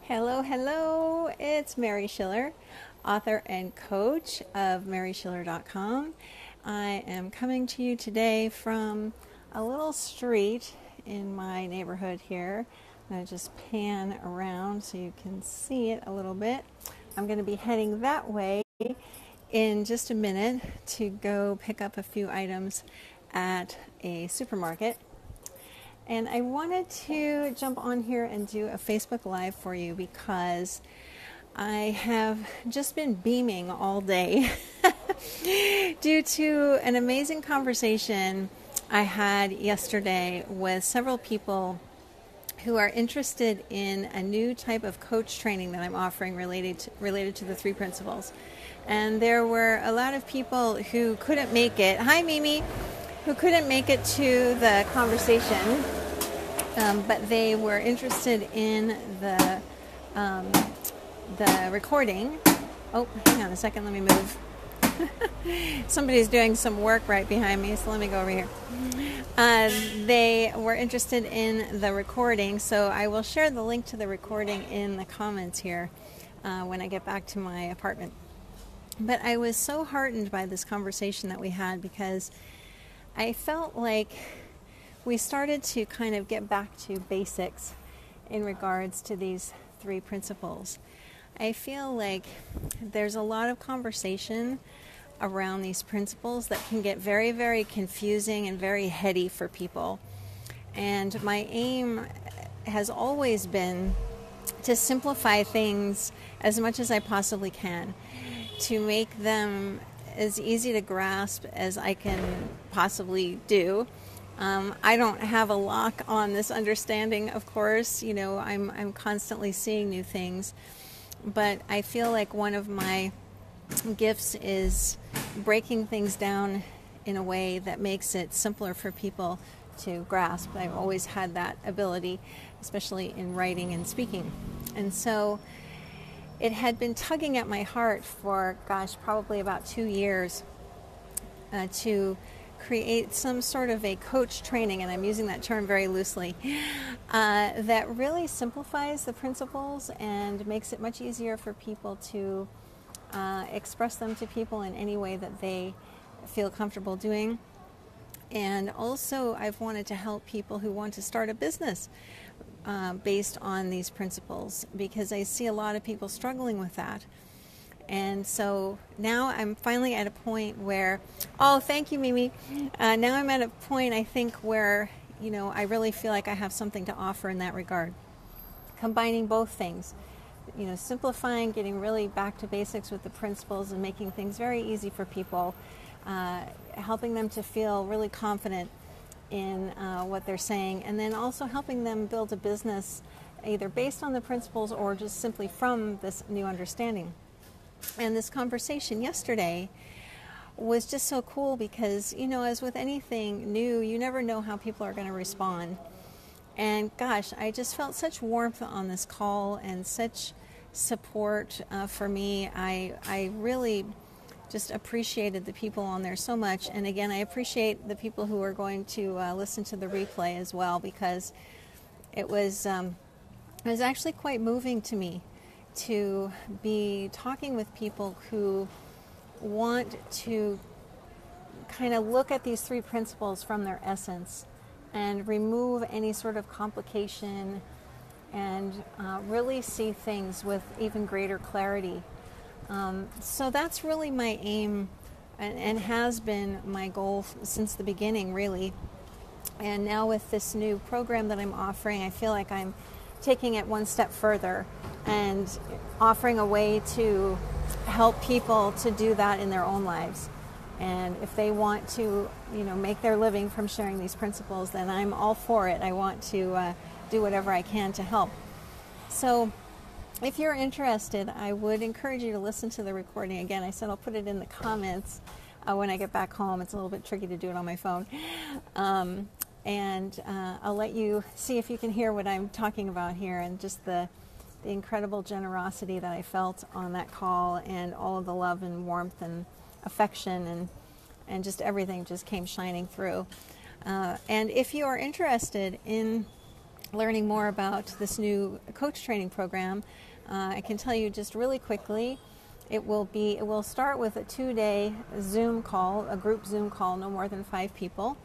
Hello, hello. It's Mary Schiller, author and coach of maryschiller.com. I am coming to you today from a little street in my neighborhood here. I'm going to just pan around so you can see it a little bit. I'm going to be heading that way in just a minute to go pick up a few items at a supermarket. And I wanted to jump on here and do a Facebook Live for you because I have just been beaming all day due to an amazing conversation I had yesterday with several people who are interested in a new type of coach training that I'm offering related to the three principles. And there were a lot of people who couldn't make it. Hi, Mimi. Who couldn't make it to the conversation, but they were interested in the recording. Oh, hang on a second, let me move. Somebody's doing some work right behind me, so let me go over here. They were interested in the recording, so I will share the link to the recording in the comments here when I get back to my apartment. But I was so heartened by this conversation that we had because I felt like we started to kind of get back to basics in regards to these three principles. I feel like there's a lot of conversation around these principles that can get very, very confusing and very heady for people. And my aim has always been to simplify things as much as I possibly can, to make them as easy to grasp as I can possibly do. I don't have a lock on this understanding, of course. You know, I'm constantly seeing new things, but I feel like one of my gifts is breaking things down in a way that makes it simpler for people to grasp. I've always had that ability, especially in writing and speaking. And so it had been tugging at my heart for, probably about 2 years to create some sort of a coach training, and I'm using that term very loosely, that really simplifies the principles and makes it much easier for people to express them to people in any way that they feel comfortable doing. And also, I've wanted to help people who want to start a business based on these principles, because I see a lot of people struggling with that. And so now I'm finally at a point where, oh, thank you, Mimi. Now I'm at a point, I think, where, you know, I really feel like I have something to offer in that regard. Combining both things, you know, simplifying, getting really back to basics with the principles and making things very easy for people, helping them to feel really confident in what they're saying, and then also helping them build a business either based on the principles or just simply from this new understanding. And this conversation yesterday was just so cool because, you know, as with anything new, you never know how people are going to respond. And gosh, I just felt such warmth on this call and such support for me. I really just appreciated the people on there so much. And again, I appreciate the people who are going to listen to the replay as well, because it was actually quite moving to me to be talking with people who want to kind of look at these three principles from their essence and remove any sort of complication and really see things with even greater clarity. So that's really my aim and has been my goal since the beginning, really. And now with this new program that I'm offering, I feel like I'm taking it one step further and offering a way to help people to do that in their own lives. And if they want to, you know, make their living from sharing these principles, then I'm all for it. I want to do whatever I can to help. So if you're interested, I would encourage you to listen to the recording. Again, I said I'll put it in the comments when I get back home. It's a little bit tricky to do it on my phone. And I'll let you see if you can hear what I'm talking about here, and just the incredible generosity that I felt on that call, and all of the love and warmth and affection and just everything just came shining through. And if you are interested in learning more about this new coach training program, I can tell you just really quickly, it will start with a 2-day Zoom call, a group Zoom call, no more than 5 people.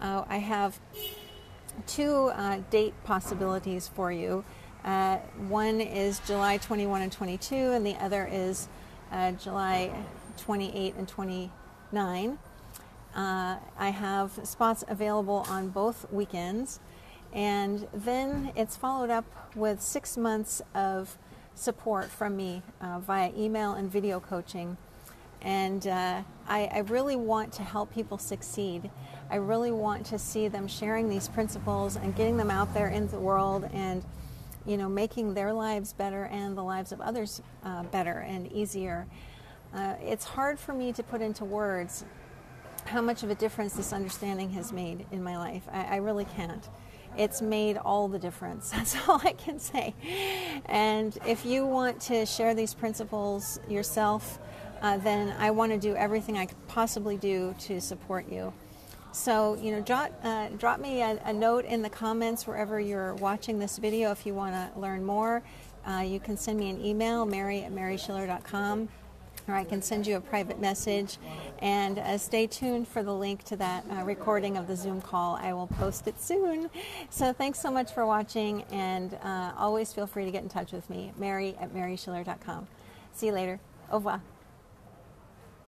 I have 2 date possibilities for you. One is July 21 and 22, and the other is July 28 and 29. I have spots available on both weekends, and then it's followed up with 6 months of support from me via email and video coaching. And I really want to help people succeed. I really want to see them sharing these principles and getting them out there in the world, and making their lives better and the lives of others better and easier. It's hard for me to put into words how much of a difference this understanding has made in my life. I really can't. It's made all the difference. That's all I can say. And if you want to share these principles yourself, then I want to do everything I could possibly do to support you. So, drop me a note in the comments wherever you're watching this video if you want to learn more. You can send me an email, mary@maryschiller.com, or I can send you a private message. And stay tuned for the link to that recording of the Zoom call. I will post it soon. So thanks so much for watching, and always feel free to get in touch with me, mary@maryschiller.com. See you later. Au revoir.